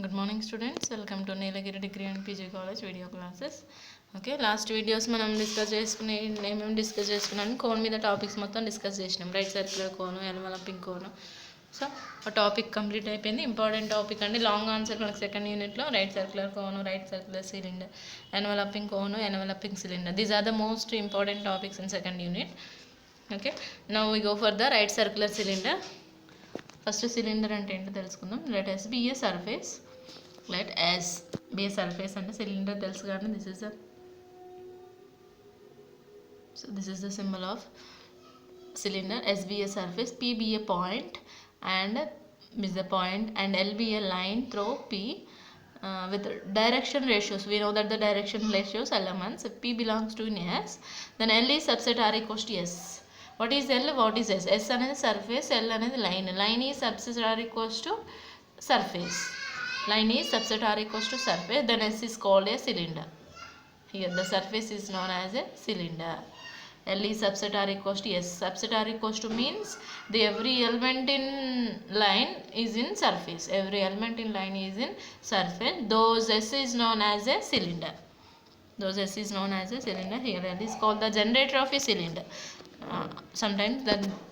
Good morning students, welcome to Nilagiri Degree and PG College video classes. Okay, last videos మనం discuss చేసుకునే ఏమేమి discuss చేసుకున్నాను cone మీద topics మొత్తం discuss చేసినాం. Right circular cone, enveloping cone. So ఆ topic complete అయిపోయింది. Important topic అండి. లాంగ్ ఆన్సర్ మనకు సెకండ్ యూనిట్లో right circular cone, right circular cylinder, enveloping cone, enveloping cylinder. These are the most important topics in second unit. Okay, now we go for the right circular cylinder. First cylinder అంటే ఏంటో తెలుసుకుందాం. Let S be a surface. Let S be a surface అంటే cylinder తెలుసు కానీ this is the symbol of cylinder. S be a surface, P be a point and is the point and L be a line through P with direction ratios. We know that the direction ratios elements, if P belongs to in S, then L is subset R equals to S. What is L? What is S? S అనేది surface, L అనేది line. Line is subset R equals to surface. Line is subset R equals to surface. Then S is called a cylinder. Here the surface is known as a cylinder. L is subset R equals to S. Subset R equals to means the every element in line is in surface. Every element in line is in surface. Those S is known as a cylinder. Those S is known as a cylinder. Here L is called the generator of a cylinder. Sometimes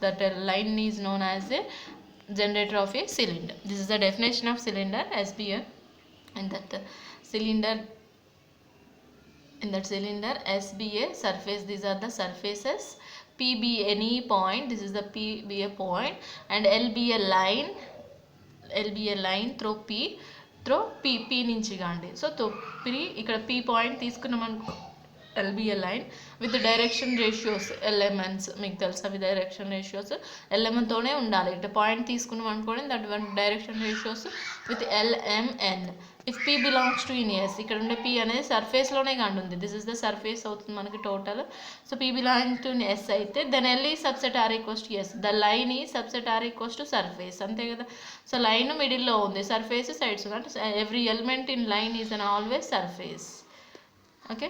that line is known as a generator of a cylinder. This is the definition of cylinder as be a and that cylinder S be a surface. These are the surfaces. P be any point. This is the P be a point and L be a line. L be a line through P నుంచి Gandi. So P ఇక్కడ P point తీసుకున్నాం అనుకో, L be a line with the direction ratios elements. మీకు తెలుసు అవి direction ratios ఎల్ఎంతోనే ఉండాలి. ఇట్లా point తీసుకున్నాం అనుకోండి, that one direction ratios with LMN. If P belongs to in S, ఇక్కడ ఉండే P అనేది సర్ఫేస్లోనే కాండి ఉంది. దిస్ ఇస్ ద సర్ఫేస్ అవుతుంది మనకి total. So P belongs to in S అయితే దెన్ L ఈ subset R equals to S. The line ఈ subset R equals to surface. అంతే కదా. సో లైన్ మిడిల్లో ఉంది, సర్ఫేస్ సైడ్స్. అంటే every element in line is on always surface. Okay,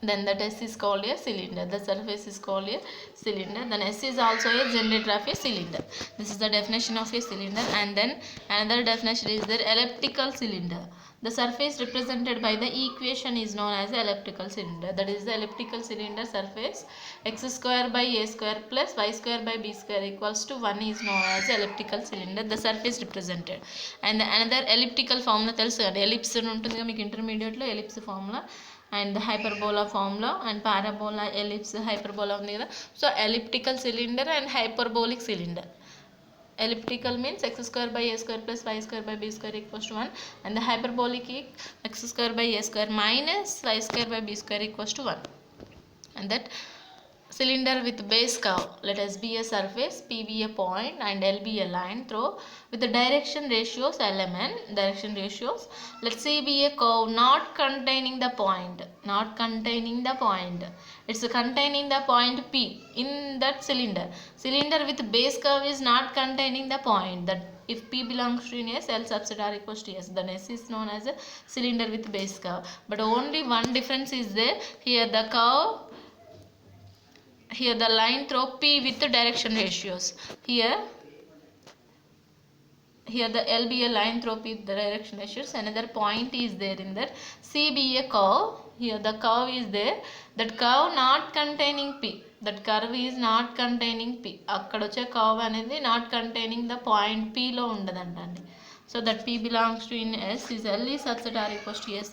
then that S is called a cylinder. The surface is called a cylinder. Then S is also a generator of a cylinder. This is the definition of a cylinder. And then another definition is the elliptical cylinder. The surface represented by the equation is known as the elliptical cylinder. That is the elliptical cylinder surface x square by a square plus y square by b square equals to 1 is known as the elliptical cylinder. The surface represented. And another elliptical formula తెలుసు కదా, ellipse ఉంటుంది మీకు ఇంటర్మీడియట్లో ellipse formula and hyperbola formula and parabola, ellipse, hyperbola ఉంది కదా. So elliptical cylinder and hyperbolic cylinder. Elliptical means x square by a square plus y square by b square equals to 1 and the hyperbolic x square by a square minus y square by b square equals to 1. And that cylinder with base curve, let S be a surface, P be a point and L be a line through with the direction ratios LMN, direction ratios. Let C be a curve not containing the point, it's containing the point P in that cylinder. Cylinder with base curve is not containing the point. That if P belongs to in S, L subset R equals to S, then S is known as a cylinder with base curve. But only one difference is there. Here the line through P with the direction ratios. Here the L be a line through P with the direction ratios. Another point is there in that. C be a curve. Here the curve is there. That curve not containing P. That curve is not containing P. అక్కడ వచ్చే curve అనేది not containing the point P లో ఉండదండి. So that P belongs to in S is L is subset R equals to S.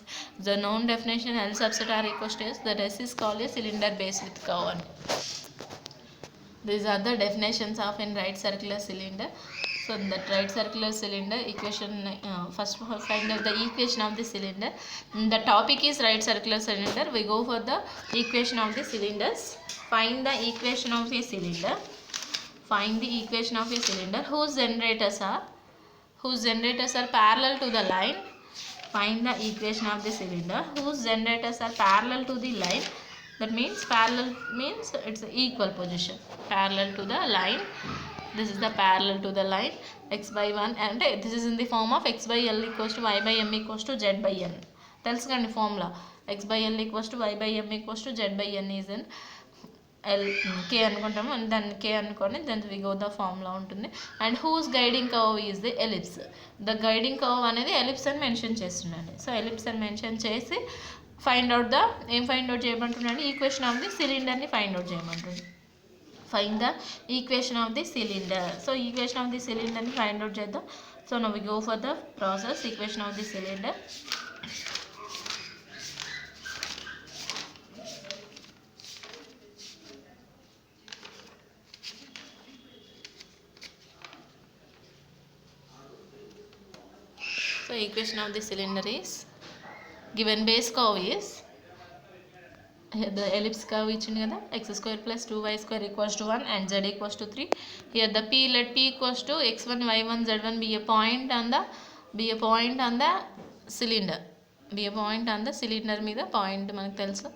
The known definition L subset R equals to S. That S is called a cylinder base with curve. These are the definitions of a right circular cylinder. So that right circular cylinder equation, first find out the equation of the cylinder. The topic is right circular cylinder. We go for the equation of the cylinders. Find the equation of a cylinder. Find the equation of a cylinder whose generators are parallel to the line. Find the equation of the cylinder whose generators are parallel to the line. That means parallel means it's equal position, parallel to the line. This is the parallel to the line, x by 1 and this is in the form of x by L equals to y by m equals to z by n. తెలుసు కండి formula, x by L equals to y by m equals to z by n is in K అనుకుంటాము, దాన్ని K అనుకొని then we go the formula ఉంటుంది. And whose guiding curve is the ellipse. The guiding curve అనేది ellipse అని mention చేస్తున్నాను. So ellipse అని mention చేసి find out the ఏం ఫైండ్ అవుట్ చేయమంటున్నాను, ఈక్వేషన్ ఆఫ్ ది సిలిండర్ని ఫైండ్ అవుట్ చేయమంటుంది. Find the equation of the cylinder. So equation of the సిలిండర్ని ఫైండ్ అవుట్ చేద్దాం. So now we go for the process. Equation of the cylinder. So equation of the cylinder is given base curve is here the ellipse curve ఇచ్చింది కదా, x square plus 2y square equals to 1 and z equals to 3. Here the p, let p equals to x1 y1 z1 be a point on the cylinder. Be a point on the cylinder మీద point మనకు తెలుసు.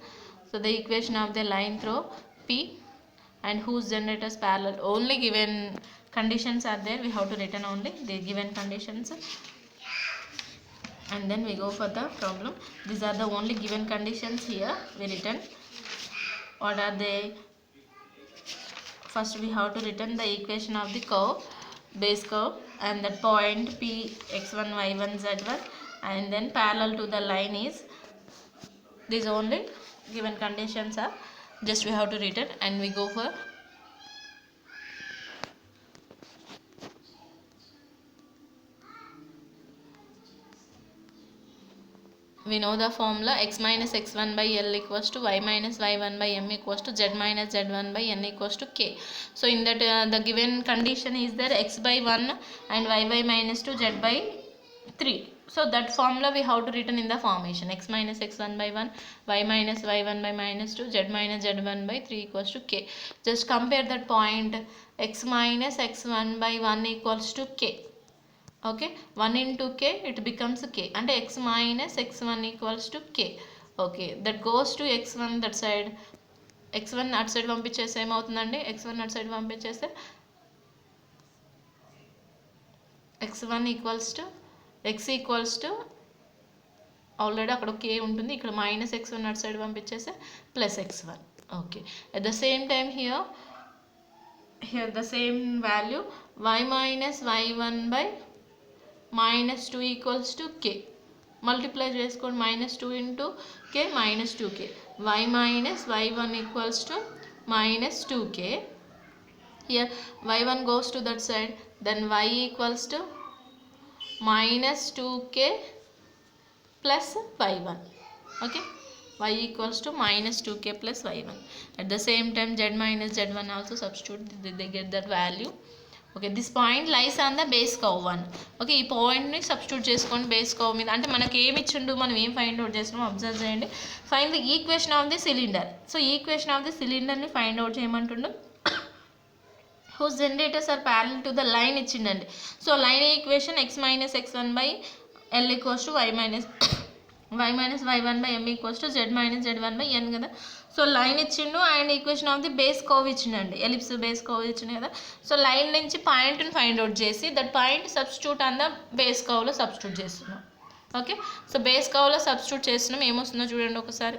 So the equation of the line through p and whose generators parallel. Only given conditions are there, we have to written only the given conditions. And then we go for the problem. These are the only given conditions here we written. What are they? First we have to written the equation of the curve, base curve, and that point p x1 y1 z1, and then parallel to the line is, these only given conditions are just we have to written. And we go for we know the formula x minus x1 by L equals to y minus y1 by m equals to z minus z1 by n equals to k. So in that the given condition is there x by 1 and y by minus 2 z by 3. So that formula we have to written in the formation x minus x1 by 1 y minus y1 by minus 2 z minus z1 by 3 equals to k. Just compare that point x minus x1 by 1 equals to k. Okay, 1 into k it becomes k, and x minus x1 equals to k. Okay, that goes to x1 that side, x1 అటు side పంపించేస్తే ఏమవుతుందండి, x1 అటు side పంపించేస్తే x1 equals to x equals to already అక్కడ k ఉంటుంది, ఇక్కడ minus x1 అటు side పంపించేస్తే plus x1. Okay, at the same time here the same value y minus y1 by minus 2 equals to k. Multiply చేసుకోండి, minus 2 into k minus 2k. y minus y1 equals to minus 2k. Here y1 goes to that side, then y equals to minus 2k plus y1. Okay, y equals to minus 2k plus y1. At the same time z minus z1 also substitute, they get that value. Okay, this point lies on the base curve 1. Okay, ఈ పాయింట్ని substitute చేసుకోండి base curve మీద. అంటే మనకి ఏమి ఇచ్చిండు, మనం ఏం ఫైండ్ అవుట్ చేస్తున్నామో అబ్జర్వ్ చేయండి. Find the equation of the cylinder. So equation of the సిలిండర్ని ఫైండ్ అవుట్ చేయమంటుండు. Whose generators are parallel to the line ఇచ్చిండండి. So line equation x minus x1 by L equals to y minus y1 by m equals to z minus z1 by n కదా. So line ఇచ్చిండు and equation of the base curve ఇచ్చిండండి, ellipse base curve ఇచ్చిండు కదా. So line నుంచి పాయింట్ని find out చేసి that point substitute on the base కర్వ్లో substitute చేస్తున్నాం. ఓకే, సో బేస్ కర్వ్లో సబ్స్టిట్యూట్ చేస్తున్నాం, ఏమొస్తుందో చూడండి ఒకసారి.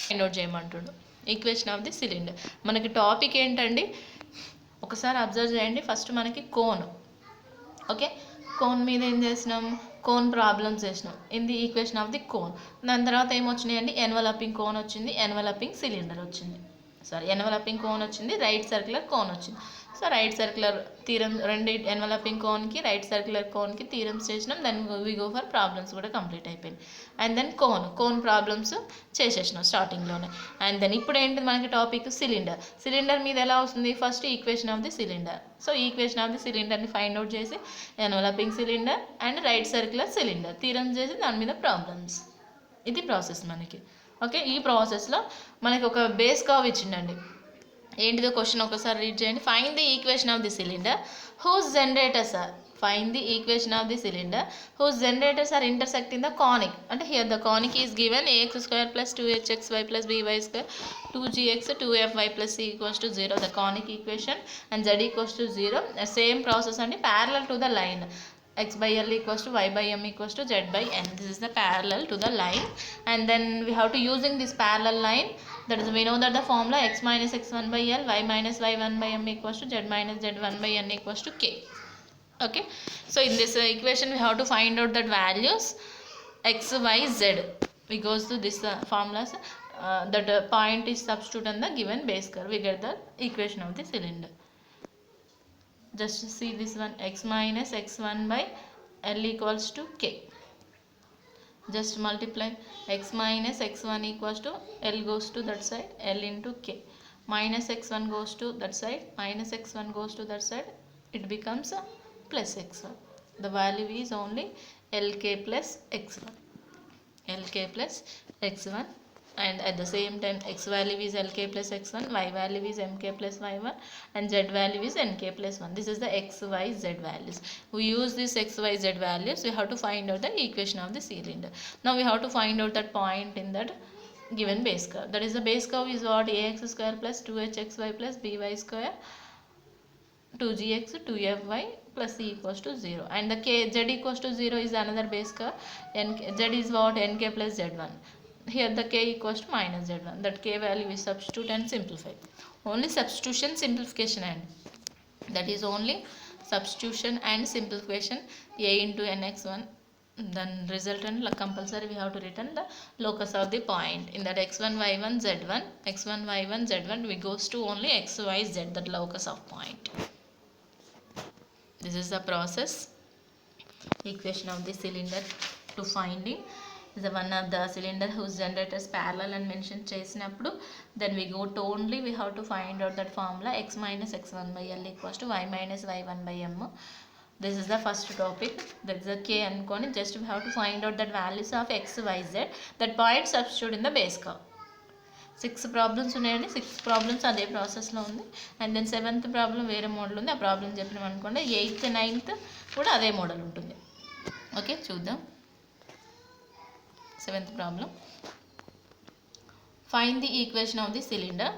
ఫైండ్ అవుట్ చేయమంటుండు ఈక్వేషన్ ఆఫ్ ది సిలిండర్. మనకి టాపిక్ ఏంటండి ఒకసారి అబ్జర్వ్ చేయండి. ఫస్ట్ మనకి కోన్. ఓకే, కోన్ మీద ఏం చేసినాం, కోన్ ప్రాబ్లమ్స్ చేసినాం in the equation of the cone. దాని తర్వాత ఏమొచ్చినాయండి, ఎన్వలపింగ్ కోన్ వచ్చింది, ఎన్వలపింగ్ సిలిండర్ వచ్చింది, ఎన్వలపింగ్ కోన్ వచ్చింది, రైట్ సర్క్యులర్ కోన్ వచ్చింది. సో రైట్ సర్క్యులర్ థీరం, రెండు ఎన్వలపింగ్ కోన్కి రైట్ సర్క్యులర్ కోన్కి థీరమ్స్ చేసినాం. Then we go for problems కూడా కంప్లీట్ అయిపోయింది. అండ్ దెన్ కోన్ ప్రాబ్లమ్స్ చేసేసినాం స్టార్టింగ్లోనే. అండ్ దెన్ ఇప్పుడు ఏంటి మనకి టాపిక్ సిలిండర్. సిలిండర్ మీద ఎలా వస్తుంది, first equation of the cylinder. So equation of the సిలిండర్ని ఫైండ్ అవుట్ చేసి enveloping cylinder and right circular cylinder theorems చేసి దాని మీద ప్రాబ్లమ్స్. ఇది ప్రాసెస్ మనకి. ఓకే, ఈ ప్రాసెస్లో మనకి ఒక బేస్ కర్వ్ ఇచ్చిండండి. ఏంటిదో క్వశ్చన్ ఒకసారి రీడ్ చేయండి. Find the equation of the cylinder whose generators are. Find the equation of the cylinder whose generators are intersecting the conic. అంటే here the conic is given ax square plus 2hxy plus by square 2gx 2fy plus c equals to 0. The conic equation and z equals to 0. Same process అండి, parallel to the line. x by L equals to y by M equals to z by n. This is the parallel to the line, and then we have to using this parallel line, that is we know that the formula x minus x1 by L, y minus y1 by M equals to z minus z1 by n equals to k. Okay, so in this equation we have to find out that values x, y, z. We goes to this formulas, that point is substitute on the given base curve, we get the equation of the cylinder. Just see this one, x minus x1 by L equals to k. Just multiply x minus x1 equals to L goes to that side, L into k. Minus x1 goes to that side, minus x1 goes to that side. It becomes a plus x1. The value is only Lk plus x1. Lk plus x1, and at the same time x value is Lk plus x1, y value is Mk plus y1, and z value is Nk plus 1. This is the x, y, z values. We use this x, y, z values. We have to find out the equation of the cylinder. Now we have to find out that point in that given base curve. That is the base curve is what? Ax square plus 2hxy plus by square 2gx 2fy plus c equals to 0, and the k z equals to 0 is another base curve. Z is what? Nk plus z1. Here the k equals to minus z1. That k value is substitute and simplify. Only substitution, simplification, and that is only substitution and simplification. A into nx1, then resultant compulsory we have to return the locus of the point. In that x1 y1 z1, x1 y1 z1, we goes to only x y z, that locus of point. This is the process. Equation of the cylinder to finding the one of the cylinder whose generators parallel and mention చేసినప్పుడు, then we go to only we have to find out that formula x minus x1 by L equals to y minus y1 by M. This is the first topic. That is the k అనుకొని just we have to find out that values of x, y, z, that point substitute in the base curve. 6 problems ఉన్నాయండి. 6 problems అదే ప్రాసెస్లో ఉంది. And then 7th problem వేరే model ఉంది. ఆ problem చెప్పినాం అనుకోండి. 8th 9th కూడా అదే మోడల్ ఉంటుంది. ఓకే, చూద్దాం 7th problem. Find the equation of the cylinder.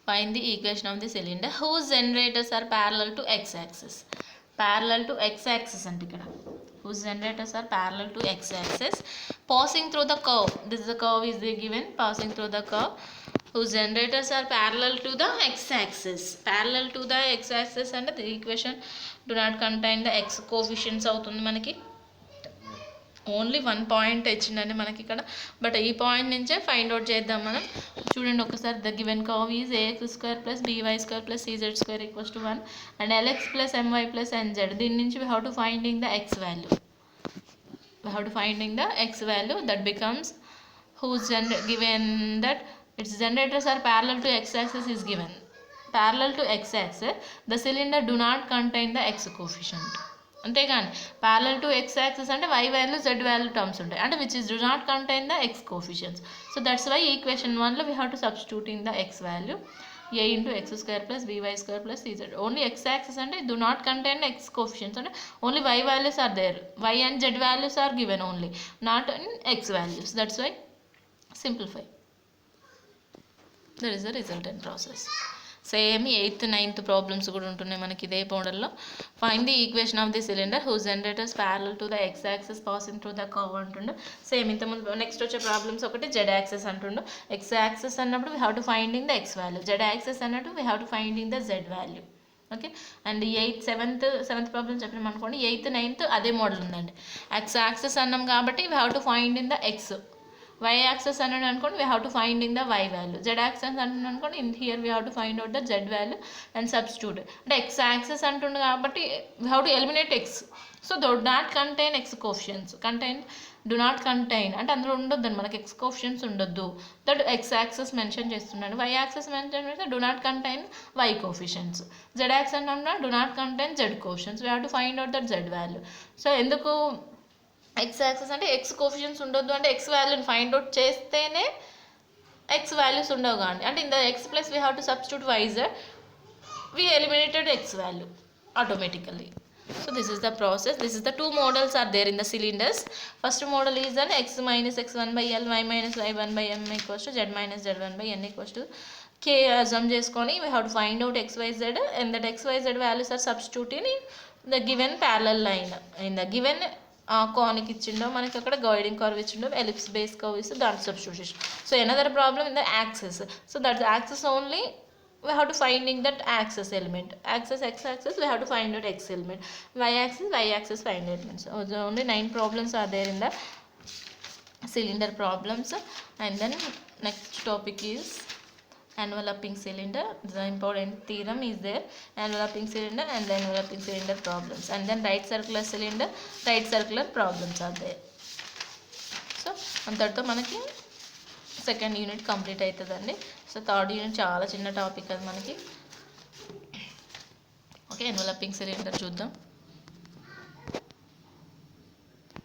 Find the equation of the cylinder whose generators are parallel to x-axis. Parallel to x-axis అంటే ఇక్కడ whose generators are parallel to x-axis passing through the curve. This is the curve is given, passing through the curve whose generators are parallel to the x-axis. Parallel to the x-axis and the equation do not contain the x coefficients అవుతుంది మనకి. Only 1 point ఇచ్చిందండి మనకి ఇక్కడ. But ఈ point నుంచే find out చేద్దాం మనం. చూడండి ఒకసారి. The given curve is ax square plus by square plus cz square equals to 1 and lx plus my plus nz. దీని నుంచి we have to finding the x value. We have to finding the x value that becomes whose given that its generators are parallel to x-axis is given. Parallel to x-axis, the cylinder do not contain the x coefficient. అంతేగాని parallel to x axis అంటే y value z value terms ఉంటాయి అంటే which is do not contain the x coefficients. So that's why equation 1లో we have to substituting the x value a into x square plus by square plus cz. Only x axis and do not contain x coefficients and only y values are there. Y and z values are given only, not in x values. That's why simplify. That is the resultant process. Same 8th 9th problems కూడా ఉంటున్నాయి మనకి ఇదే మోడల్లో. Find the equation of the cylinder whose generators parallel to the x axis passing through the curve అంటుండు. Same ఇంతకుముందు next వచ్చే problems ఒకటి z axis అంటుండు. ఎక్స్ యాక్సిస్ అన్నప్పుడు we have to finding the x value. Z axis అన్నట్టు we have to finding the z value. Okay, and 7th problem చెప్పినాం అనుకోండి. 8th 9th అదే మోడల్ ఉందండి. ఎక్స్ యాక్సిస్ అన్నాం కాబట్టి we have to find in the X. y axis అన్నాడు అనుకోండి we have to find in the y value. z axis అంటున్నాడు అనుకోండి in here we have to find out the z value and substitute. అంటే x axis అంటుండు కాబట్టి we have to eliminate x. So do not contain x coefficients. Do not contain అంటే అందులో ఉండొద్దు మనకి x coefficients ఉండొద్దు. దట్ x axis మెన్షన్ చేస్తున్నాడు. y axis mention చేస్తే do not contain y coefficients. z axis అంటే do not contain z coefficients. We have to find out that z value. So ఎందుకు X axis అంటే X coefficients ఉండొద్దు అంటే X వాల్యూని find out చేస్తేనే X values ఉండవు కానీ అంటే in the X plus we have to substitute wise we eliminated X value automatically. So this is the process. This is the 2 models are there in the cylinders. First model is an x minus x1 by L, y minus y1 by M equals to z minus z1 by n equals to k. Assume చేసుకొని we have to find out x y z and that x y z values are substituting the given parallel line in the given conic ఇచ్చిండో మనకి అక్కడ guiding curve ఇచ్చిండో ellipse base curve ఇస్తే దాని substitution. So another problem in the axes. So that's axes only we have to finding that axis element, axis x axis we have to find out x element, y axis find elements. So only 9 problems are there in the cylinder problems. And then next topic is enveloping cylinder. The important theorem is there, enveloping cylinder and the enveloping cylinder problems, and then right circular cylinder, right circular problems are there. So అంతటితో మనకి second unit complete అవుతుందండి. So third unit చాలా చిన్న topic అది మనకి. Okay, enveloping cylinder చూద్దాం.